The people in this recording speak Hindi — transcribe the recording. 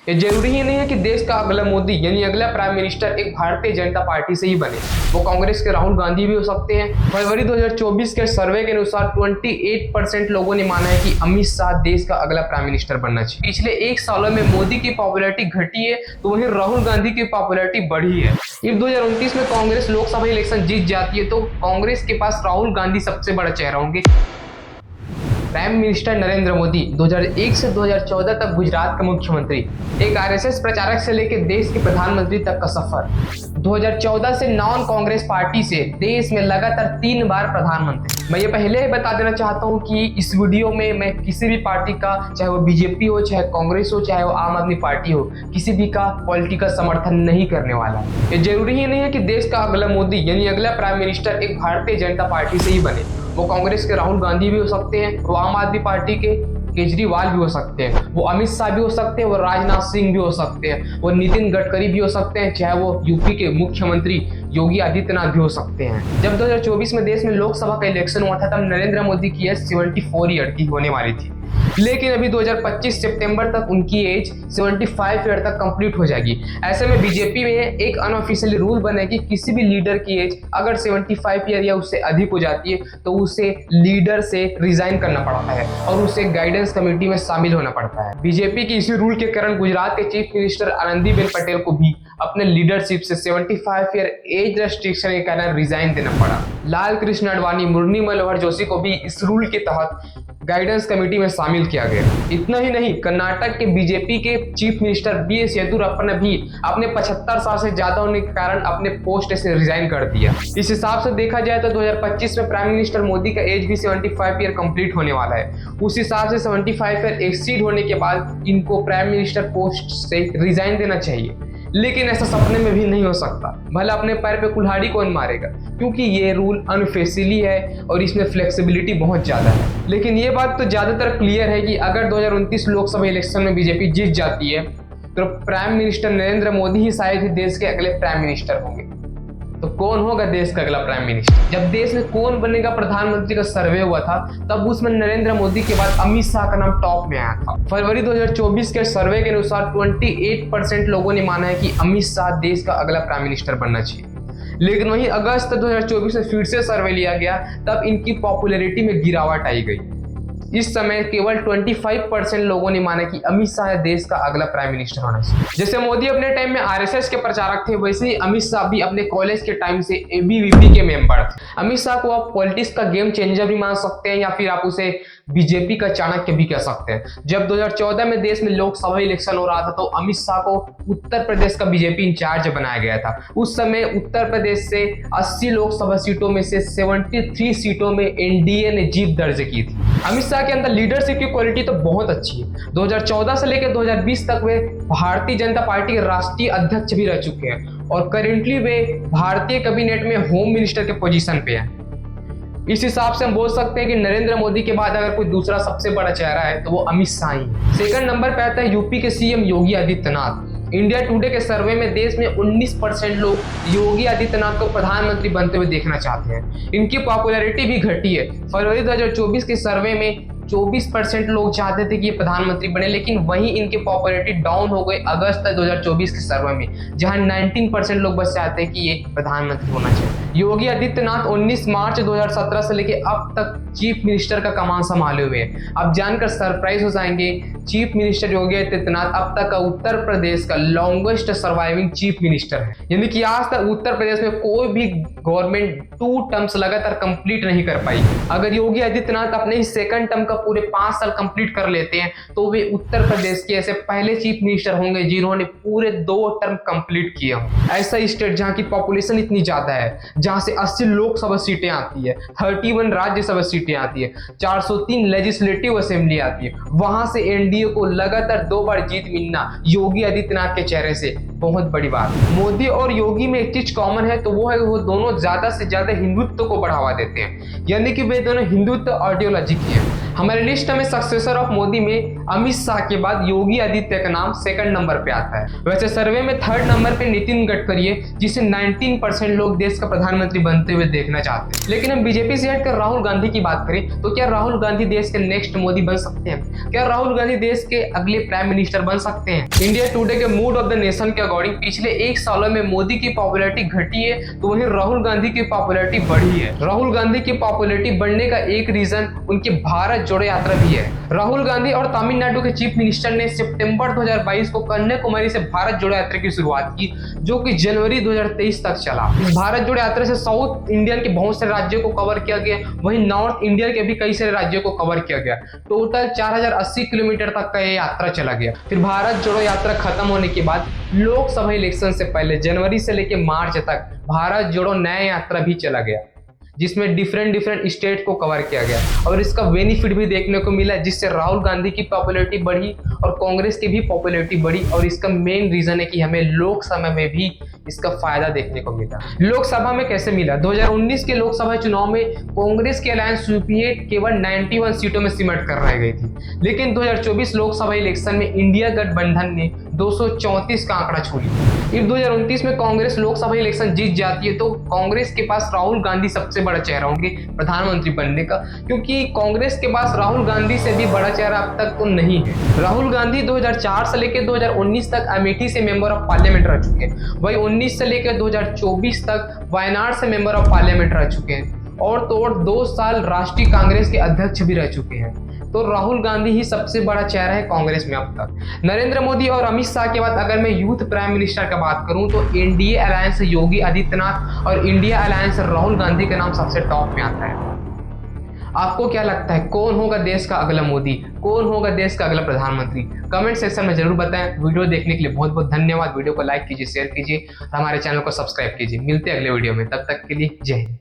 ये जरूरी ही नहीं है कि देश का अगला मोदी यानी अगला प्राइम मिनिस्टर एक भारतीय जनता पार्टी से ही बने। वो कांग्रेस के राहुल गांधी भी हो सकते हैं। फरवरी 2024 के सर्वे के अनुसार 28% लोगों ने माना है कि अमित शाह देश का अगला प्राइम मिनिस्टर बनना चाहिए। पिछले एक सालों में मोदी की पॉपुलैरिटी घटी है तो वहीं राहुल गांधी की पॉपुलैरिटी बढ़ी है। इस 2029 में कांग्रेस लोकसभा इलेक्शन जीत जाती है तो कांग्रेस के पास राहुल गांधी सबसे बड़ा चेहरा होंगे। प्राइम मिनिस्टर नरेंद्र मोदी 2001 से 2014 तक गुजरात का मुख्यमंत्री, एक आरएसएस प्रचारक से लेकर देश के प्रधानमंत्री तक का सफर। 2014 से नॉन कांग्रेस पार्टी से देश में लगातार 3 बार प्रधानमंत्री। मैं ये पहले ही बता देना चाहता हूँ कि इस वीडियो में मैं किसी भी पार्टी का, चाहे वो बीजेपी हो, चाहे कांग्रेस हो, चाहे वो आम आदमी पार्टी हो, किसी भी का पॉलिटिकल समर्थन नहीं करने वाला है। ये जरूरी ही नहीं है कि देश का अगला मोदी यानी अगला प्राइम मिनिस्टर एक भारतीय जनता पार्टी से ही बने। वो कांग्रेस के राहुल गांधी भी हो सकते हैं, वो आम आदमी पार्टी के केजरीवाल भी हो सकते हैं, वो अमित शाह भी हो सकते हैं, वो राजनाथ सिंह भी हो सकते हैं, वो नितिन गडकरी भी हो सकते हैं, चाहे वो यूपी के मुख्यमंत्री योगी आदित्यनाथ भी हो सकते हैं। जब 2024 में देश में लोकसभा का इलेक्शन हुआ था तब नरेंद्र मोदी की एज 74 ईयर की होने वाली थी, लेकिन अभी 2025 सितंबर तक उनकी एज 75 ईयर तक कंप्लीट हो जाएगी। ऐसे में बीजेपी में एक अनऑफिशियली रूल बना है कि किसी भी लीडर की एज अगर 75 ईयर या उससे अधिक हो जाती है तो उसे लीडर से रिजाइन करना पड़ता है और उसे गाइडेंस कमेटी में शामिल होना पड़ता है। बीजेपी की इसी रूल के कारण गुजरात के चीफ मिनिस्टर आनंदीबेन पटेल को भी अपने लीडरशिप से 75 ईयर एज रेस्ट्रिक्शन के कारण रिजाइन देना पड़ा। लाल कृष्ण आडवाणी, मुरली मनोहर जोशी को भी इस रूल के तहत गाइडेंस कमेटी में शामिल किया गया। इतना ही नहीं, कर्नाटक के बीजेपी के चीफ मिनिस्टर बीएस येदियुरप्पा ने भी अपने 75 साल से ज्यादा होने के कारण अपने पोस्ट से रिजाइन कर दिया। इस हिसाब से देखा जाए तो 2025 में प्राइम मिनिस्टर मोदी का एज भी 75 ईयर कंप्लीट होने वाला है। उस हिसाब से 75 ईयर एक्सीड होने के बाद इनको प्राइम मिनिस्टर पोस्ट से रिजाइन देना चाहिए, लेकिन ऐसा सपने में भी नहीं हो सकता। भला अपने पैर पे कुल्हाड़ी कौन मारेगा, क्योंकि ये रूल अनऑफिशियली है और इसमें फ्लेक्सिबिलिटी बहुत ज्यादा है। लेकिन ये बात तो ज्यादातर क्लियर है कि अगर 2029 लोकसभा इलेक्शन में बीजेपी जीत जाती है तो प्राइम मिनिस्टर नरेंद्र मोदी ही शायद ही देश के अगले प्राइम मिनिस्टर होंगे। तो कौन होगा देश का अगला प्राइम मिनिस्टर? जब देश में कौन बनेगा प्रधानमंत्री का सर्वे हुआ था तब उसमें नरेंद्र मोदी के बाद अमित शाह का नाम टॉप में आया था। फरवरी 2024 के सर्वे के अनुसार 28% लोगों ने माना है कि अमित शाह देश का अगला प्राइम मिनिस्टर बनना चाहिए। लेकिन वहीं अगस्त 2024 में फिर से सर्वे लिया गया तब इनकी पॉपुलैरिटी में गिरावट आई गई। इस समय केवल 25% लोगों ने माना कि अमित शाह देश का अगला प्राइम मिनिस्टर होना चाहिए। जैसे मोदी अपने टाइम में आरएसएस के प्रचारक थे, वैसे ही अमित शाह भी अपने कॉलेज के टाइम से एबीवीपी के मेंबर थे। अमित शाह को आप पॉलिटिक्स का गेम चेंजर भी मान सकते हैं या फिर आप उसे बीजेपी का चाणक्य भी कह सकते हैं। जब 2014 में देश में लोकसभा इलेक्शन हो रहा था तो अमित शाह को उत्तर प्रदेश का बीजेपी इंचार्ज बनाया गया था। उस समय उत्तर प्रदेश से 80 लोकसभा सीटों में से 73 सीटों में एनडीए ने जीत दर्ज की थी। अमित शाह के अंदर लीडरशिप की क्वालिटी तो बहुत अच्छी है। 2014 से लेकर 2020 तक वे भारतीय जनता पार्टी के राष्ट्रीय अध्यक्ष भी रह चुके हैं और करेंटली वे भारतीय कैबिनेट में होम मिनिस्टर के पोजीशन पे हैं। इस हिसाब से हम बोल सकते हैं कि नरेंद्र मोदी के बाद अगर कोई दूसरा सबसे बड़ा चेहरा है तो वो अमित शाह ही है। सेकंड नंबर पे आता है यूपी के CM Yogi Adityanath. India today के सर्वे में देश में 19% लोग योगी आदित्यनाथ को प्रधानमंत्री बनते हुए देखना चाहते हैं। इनकी पॉपुलैरिटी भी घटी है। फरवरी 2024 के सर्वे में 24% लोग चाहते थे कि ये प्रधानमंत्री बने, लेकिन वहीं इनकी पॉपुलैरिटी डाउन हो गई अगस्त 2024 के सर्वे में, जहां 19% लोग बस चाहते हैं कि ये प्रधानमंत्री होना चाहिए। योगी आदित्यनाथ 19 मार्च 2017 से लेकर अब तक चीफ मिनिस्टर का कमान संभाले हुए हैं। अब जानकर सरप्राइज हो जाएंगे, चीफ मिनिस्टर योगी आदित्यनाथ अब तक का उत्तर प्रदेश का लॉन्गेस्ट सर्वाइविंग चीफ मिनिस्टर है। यानी कि आज तक उत्तर प्रदेश में कोई भी गवर्नमेंट 2 टर्म्स लगातार कंप्लीट नहीं कर पाई। अगर योगी आदित्यनाथ अपने ही सेकंड टर्म का पूरे 5 साल कंप्लीट कर लेते हैं तो वे उत्तर प्रदेश के ऐसे पहले चीफ मिनिस्टर होंगे जिन्होंने पूरे 2 टर्म कंप्लीट किया हो। ऐसा स्टेट जहां की पॉपुलेशन इतनी ज्यादा है, जहां से 80 लोकसभा सीटें आती है, 31 राज्यसभा सीटें आती है, 403 लेजिस्लेटिव असेंबली आती है, वहां से एनडीए को लगातार 2 बार जीत मिलना योगी आदित्यनाथ के चेहरे से बहुत बड़ी बात। मोदी और योगी में एक चीज कॉमन है, तो वो है वो दोनों ज्यादा से ज्यादा हिंदुत्व को बढ़ावा देते हैं, यानी कि वे दोनों हिंदुत्व आइडियोलॉजी की है। हमारे लिस्ट में सक्सेसर ऑफ मोदी में अमित शाह के बाद योगी आदित्य का नाम सेकंड नंबर पे आता है। वैसे सर्वे में थर्ड नंबर पे नितिन गडकरी है, जिसे 19% लोग देश का प्रधानमंत्री बनते हुए देखना चाहते हैं। लेकिन हम बीजेपी से हटकर राहुल गांधी की बात करें तो क्या राहुल गांधी देश के नेक्स्ट मोदी बन सकते हैं? क्या राहुल गांधी देश के अगले प्राइम मिनिस्टर बन सकते हैं? इंडिया टुडे के मूड ऑफ द नेशन के अकॉर्डिंग पिछले 1 सालों में मोदी की पॉपुलैरिटी घटी है, तो वहीं राहुल गांधी की पॉपुलैरिटी बढ़ी है। राहुल गांधी की पॉपुलैरिटी बढ़ने का एक रीजन उनके भारत जोड़ो यात्रा भी है। राहुल गांधी और तमिलनाडु के चीफ मिनिस्टर ने सितंबर 2022 को कन्याकुमारी से भारत जोड़ो यात्रा की शुरुआत की, जो कि जनवरी 2023 तक चला। इस भारत जोड़ो यात्रा से साउथ इंडियन के बहुत सारे राज्यों को कवर किया गया, वहीं नॉर्थ इंडियन के भी कई सारे राज्यों को कवर किया गया। टोटल 4080 किलोमीटर तक का ये यात्रा चला गया। फिर भारत जोड़ो यात्रा खत्म होने के बाद लोकसभा इलेक्शन से पहले जनवरी से लेकर मार्च तक भारत जोड़ो नया यात्रा भी चला गया, जिसमें डिफरेंट स्टेट को कवर किया गया और इसका बेनिफिट भी देखने को मिला, जिससे राहुल गांधी की पॉपुलैरिटी बढ़ी और कांग्रेस की भी पॉपुलैरिटी बढ़ी। और इसका मेन रीजन है कि हमें लोकसभा में भी इसका फायदा देखने को मिला। लोकसभा में कैसे मिला? 2019 के लोकसभा चुनाव में कांग्रेस की अलायंस यूपीए केवल 91 सीटों में सिमट कर रह गई थी, लेकिन 2024 लोकसभा इलेक्शन में इंडिया गठबंधन ने 234 का आंकड़ा छू लिया। इस 2029 में कांग्रेस लोकसभा इलेक्शन जीत जाती है, तो कांग्रेस के पास राहुल गांधी सबसे बड़ा चेहरा होंगे प्रधानमंत्री बनने का, क्योंकि कांग्रेस के पास राहुल गांधी से भी बड़ा चेहरा अब तक तो नहीं है। राहुल गांधी 2004 से लेकर 2019 तक अमेठी से मेंबर ऑफ पार्लियामेंट रह चुके हैं, वही 19 से लेकर 2024 तक वायनाड से मेंबर ऑफ पार्लियामेंट रह चुके हैं और तो और 2 साल राष्ट्रीय कांग्रेस के अध्यक्ष भी रह चुके हैं। तो राहुल गांधी ही सबसे बड़ा चेहरा है कांग्रेस में अब तक। नरेंद्र मोदी और अमित शाह के बाद अगर मैं यूथ प्राइम मिनिस्टर का बात करूं तो एनडीए अलायंस योगी आदित्यनाथ और इंडिया अलायंस राहुल गांधी का नाम सबसे टॉप में आता है। आपको क्या लगता है कौन होगा देश का अगला मोदी, कौन होगा देश का अगला प्रधानमंत्री? कमेंट सेक्शन में जरूर बताएं। वीडियो देखने के लिए बहुत बहुत धन्यवाद। वीडियो को लाइक कीजिए, शेयर कीजिए, हमारे चैनल को सब्सक्राइब कीजिए। मिलते हैं अगले वीडियो में, तब तक के लिए जय हिंद।